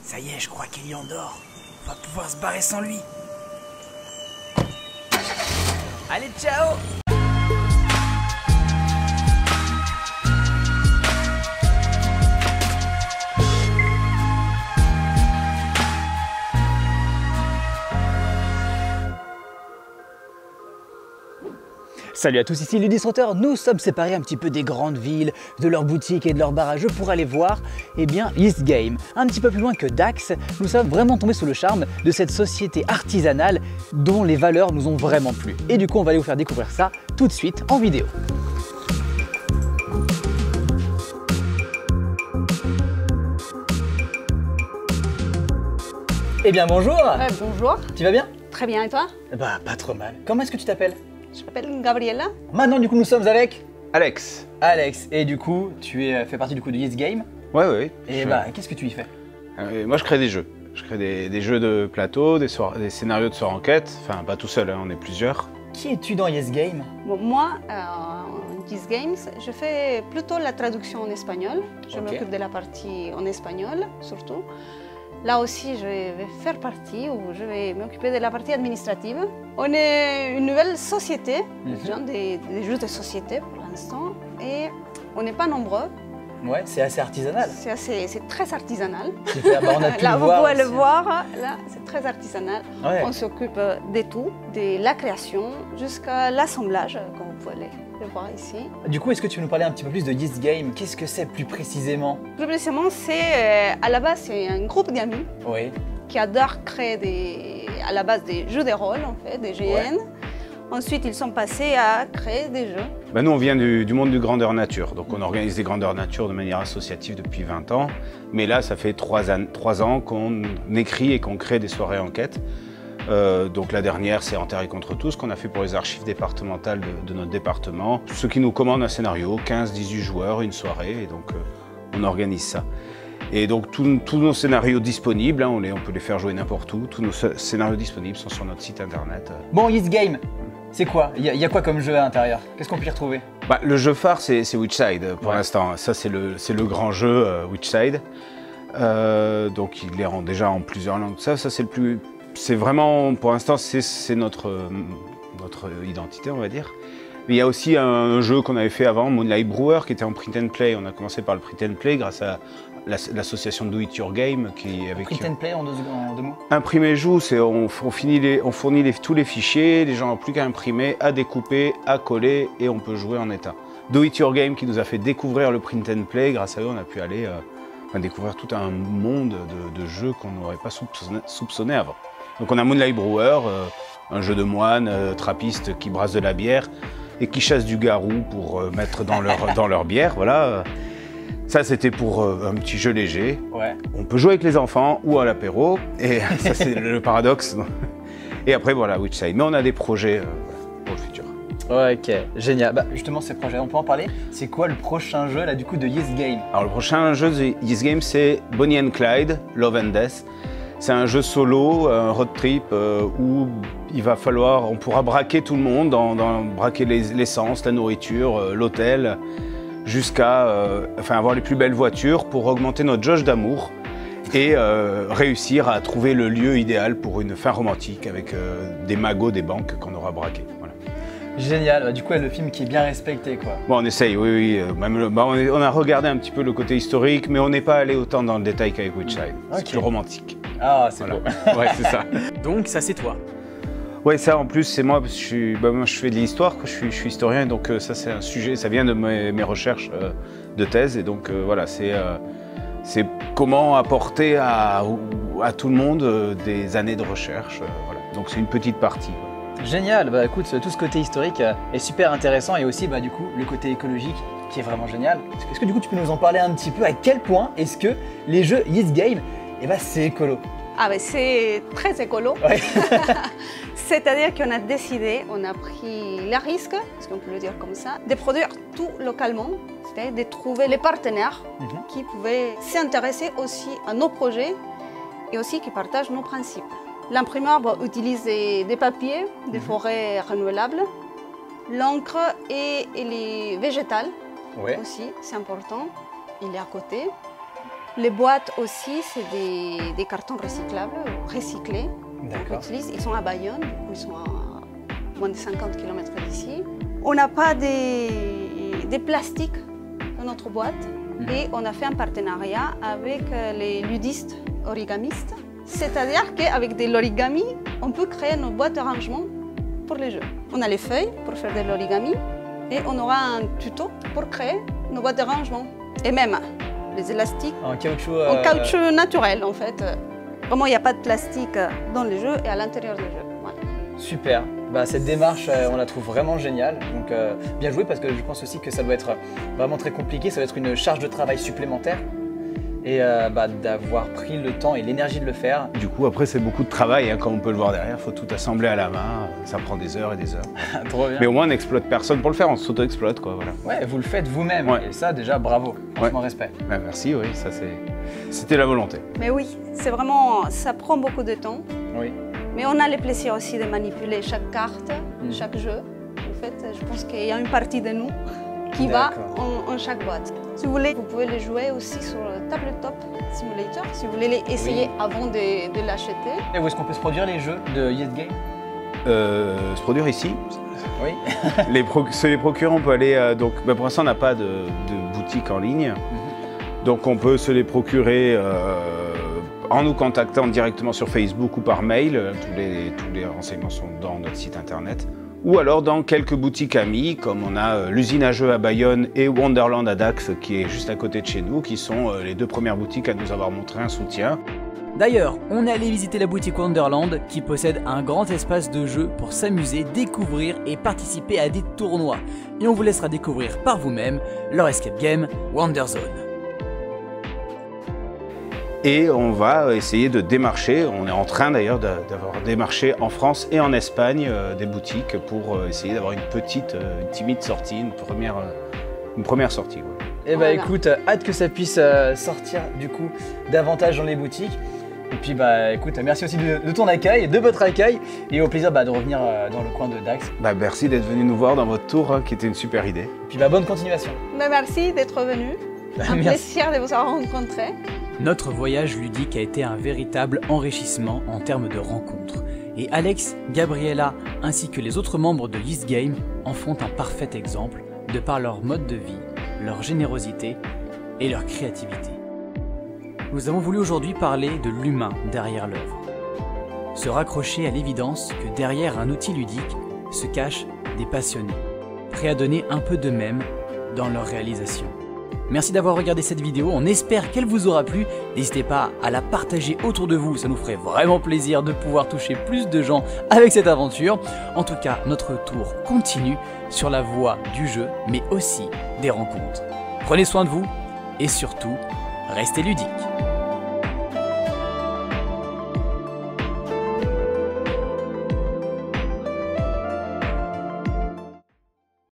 Ça y est, je crois qu'Ellie endort. On va pouvoir se barrer sans lui. Allez, ciao! Salut à tous, ici Ludistrotter. Nous sommes séparés un petit peu des grandes villes, de leurs boutiques et de leurs barrages pour aller voir Yeast Game. Un petit peu plus loin que Dax, nous sommes vraiment tombés sous le charme de cette société artisanale dont les valeurs nous ont vraiment plu. Et du coup, on va aller vous faire découvrir ça tout de suite en vidéo. Eh bien bonjour. Bonjour. Tu vas bien? Très bien, et toi? Bah pas trop mal. Comment est-ce que tu t'appelles? Je m'appelle Gabriella. Maintenant du coup nous sommes avec Alex. Alex. Et du coup tu fais partie du coup de Yeast Game. Ouais. Et bah qu'est-ce que tu y fais? Moi je crée des jeux. Je crée des jeux de plateau, des scénarios de soirée enquête. Enfin pas tout seul, hein, on est plusieurs. Qui es-tu dans Yeast Game? Bon, moi, en Yeast Games, je fais plutôt la traduction en espagnol. Je m'occupe de la partie en espagnol, surtout. Là aussi, je vais faire partie, ou je vais m'occuper de la partie administrative. On est une nouvelle société, des jeux de société pour l'instant, et on n'est pas nombreux. Ouais, c'est assez artisanal. C'est très artisanal. Super, bah on a pu là, le vous voir pouvez le aussi. voir, là, c'est très artisanal. Ouais. On s'occupe de tout, de la création jusqu'à l'assemblage, comme vous pouvez le voir ici. Du coup, est-ce que tu veux nous parler un petit peu plus de Yeast Game? Qu'est-ce que c'est plus précisément? Plus précisément, à la base, c'est un groupe d'amis Oui. qui adorent créer à la base des jeux de rôle, en fait, des GN. Ensuite, ils sont passés à créer des jeux. Bah, nous on vient du monde du grandeur nature, donc on organise des grandeurs nature de manière associative depuis 20 ans. Mais là, ça fait 3 ans qu'on écrit et qu'on crée des soirées enquête. Donc la dernière, c'est Enterre et contre tous, qu'on a fait pour les archives départementales de notre département. Ceux qui nous commandent un scénario, 15-18 joueurs, une soirée, et donc on organise ça. Et donc tous nos scénarios disponibles, hein, on peut les faire jouer n'importe où, tous nos scénarios disponibles sont sur notre site internet. Bon, Yeast Game, c'est quoi? Il y a quoi comme jeu à l'intérieur? Qu'est-ce qu'on peut y retrouver? Bah, le jeu phare, c'est Witchside pour l'instant. Ça, c'est le grand jeu Witchside. Donc il les rend déjà en plusieurs langues. Ça c'est le plus... C'est vraiment, pour l'instant, c'est notre identité, on va dire. Mais il y a aussi un jeu qu'on avait fait avant, Moonlight Brewer, qui était en print and play. On a commencé par le print and play grâce à l'association Do It Your Game. Print and play en deux mots? Imprimer joue, c'est on fournit tous les fichiers, les gens n'ont plus qu'à imprimer, à découper, à coller, et on peut jouer en état. Do It Your Game qui nous a fait découvrir le print and play, grâce à eux on a pu aller découvrir tout un monde de jeux qu'on n'aurait pas soupçonné avant. Donc on a Moonlight Brewer, un jeu de moines trappistes qui brassent de la bière et qui chassent du garou pour mettre dans leur bière, voilà. Ça c'était pour un petit jeu léger. Ouais. On peut jouer avec les enfants ou à l'apéro, et ça c'est le paradoxe. Et après voilà, Witchside. Mais on a des projets pour le futur. Ok, génial. Bah, justement, ces projets, on peut en parler. C'est quoi le prochain jeu là du coup de Yeast Game? Alors le prochain jeu de Yeast Game, c'est Bonnie and Clyde, Love and Death. C'est un jeu solo, un road trip où on pourra braquer tout le monde, braquer l'essence, la nourriture, l'hôtel, jusqu'à avoir les plus belles voitures pour augmenter notre jauge d'amour et réussir à trouver le lieu idéal pour une fin romantique avec des magots des banques qu'on aura braqués. Voilà. Génial, bah, du coup, le film qui est bien respecté, quoi. Bon, on essaye, oui. On a regardé un petit peu le côté historique, mais on n'est pas allé autant dans le détail qu'avec Witchside. C'est plus romantique. Ah, c'est beau. Ouais, c'est ça. Donc ça c'est toi. Ouais, ça en plus, c'est moi, parce que moi je fais de l'histoire, je suis historien, donc ça c'est un sujet, ça vient de mes recherches de thèse, et donc voilà, c'est comment apporter à tout le monde des années de recherche. Voilà. Donc c'est une petite partie. Génial, bah écoute, tout ce côté historique est super intéressant, et aussi bah du coup le côté écologique qui est vraiment génial. Est-ce que du coup tu peux nous en parler un petit peu? À quel point est-ce que les jeux Yeast Game, c'est écolo? Ah ben c'est très écolo. Ouais. C'est-à-dire qu'on a décidé, on a pris le risque, est-ce qu'on peut le dire comme ça, de produire tout localement, c'est-à-dire de trouver les partenaires qui pouvaient s'intéresser aussi à nos projets et aussi qui partagent nos principes. L'imprimeur utilise des papiers, des forêts renouvelables, l'encre et les végétales aussi, c'est important. Il est à côté. Les boîtes aussi, c'est des cartons recyclables, recyclés. D'accord. Ils sont à Bayonne, du coup, ils sont à moins de 50 km d'ici. On n'a pas des plastiques dans notre boîte et on a fait un partenariat avec les ludistes origamistes. C'est-à-dire qu'avec de l'origami, on peut créer nos boîtes de rangement pour les jeux. On a les feuilles pour faire de l'origami et on aura un tuto pour créer nos boîtes de rangement. Et même les élastiques En caoutchouc, en caoutchouc naturel en fait. Vraiment, il n'y a pas de plastique dans les jeux et à l'intérieur des jeux. Voilà. Super. Bah, cette démarche, on la trouve vraiment géniale. Donc bien joué parce que je pense aussi que ça doit être vraiment très compliqué. Ça doit être une charge de travail supplémentaire. Et d'avoir pris le temps et l'énergie de le faire. Du coup, après, c'est beaucoup de travail, hein, comme on peut le voir derrière. Il faut tout assembler à la main. Ça prend des heures et des heures. Trop bien. Mais au moins, on n'exploite personne pour le faire. On s'auto-exploite, quoi. Voilà. Ouais, vous le faites vous-même. Ouais. Et ça, déjà, bravo. Franchement, respect. Bah, merci, oui. Ça, c'était la volonté. Mais oui, c'est vraiment, ça prend beaucoup de temps. Oui. Mais on a le plaisir aussi de manipuler chaque carte, chaque jeu. En fait, je pense qu'il y a une partie de nous qui va en chaque boîte. Si vous voulez, vous pouvez les jouer aussi sur le Tabletop Simulator, si vous voulez les essayer avant de l'acheter. Et où est-ce qu'on peut se produire les jeux de Yes Game? Se produire ici. Oui. Se les procurer, on peut aller. Pour l'instant, on n'a pas de boutique en ligne. Donc, on peut se les procurer en nous contactant directement sur Facebook ou par mail. Tous les renseignements sont dans notre site internet. Ou alors dans quelques boutiques amies, comme on a l'usine à jeux à Bayonne et Wonderland à Dax, qui est juste à côté de chez nous, qui sont les deux premières boutiques à nous avoir montré un soutien. D'ailleurs, on est allé visiter la boutique Wonderland, qui possède un grand espace de jeu pour s'amuser, découvrir et participer à des tournois. Et on vous laissera découvrir par vous-même leur escape game Wonderzone. Et on va essayer de démarcher, on est en train d'ailleurs d'avoir démarché en France et en Espagne des boutiques pour essayer d'avoir une timide sortie, une première sortie. Ouais. Et bah écoute, hâte que ça puisse sortir du coup davantage dans les boutiques. Et puis bah écoute, merci aussi de ton accueil, de votre accueil, et au plaisir de revenir dans le coin de Dax. Bah merci d'être venu nous voir dans votre tour, hein, qui était une super idée. Et puis bah bonne continuation. Mais merci d'être venu. Un plaisir de vous avoir rencontré. Notre voyage ludique a été un véritable enrichissement en termes de rencontres. Et Alex, Gabriella ainsi que les autres membres de Yes Game en font un parfait exemple de par leur mode de vie, leur générosité et leur créativité. Nous avons voulu aujourd'hui parler de l'humain derrière l'œuvre. Se raccrocher à l'évidence que derrière un outil ludique se cachent des passionnés, prêts à donner un peu d'eux-mêmes dans leur réalisation. Merci d'avoir regardé cette vidéo, on espère qu'elle vous aura plu. N'hésitez pas à la partager autour de vous, ça nous ferait vraiment plaisir de pouvoir toucher plus de gens avec cette aventure. En tout cas, notre tour continue sur la voie du jeu, mais aussi des rencontres. Prenez soin de vous et surtout, restez ludiques.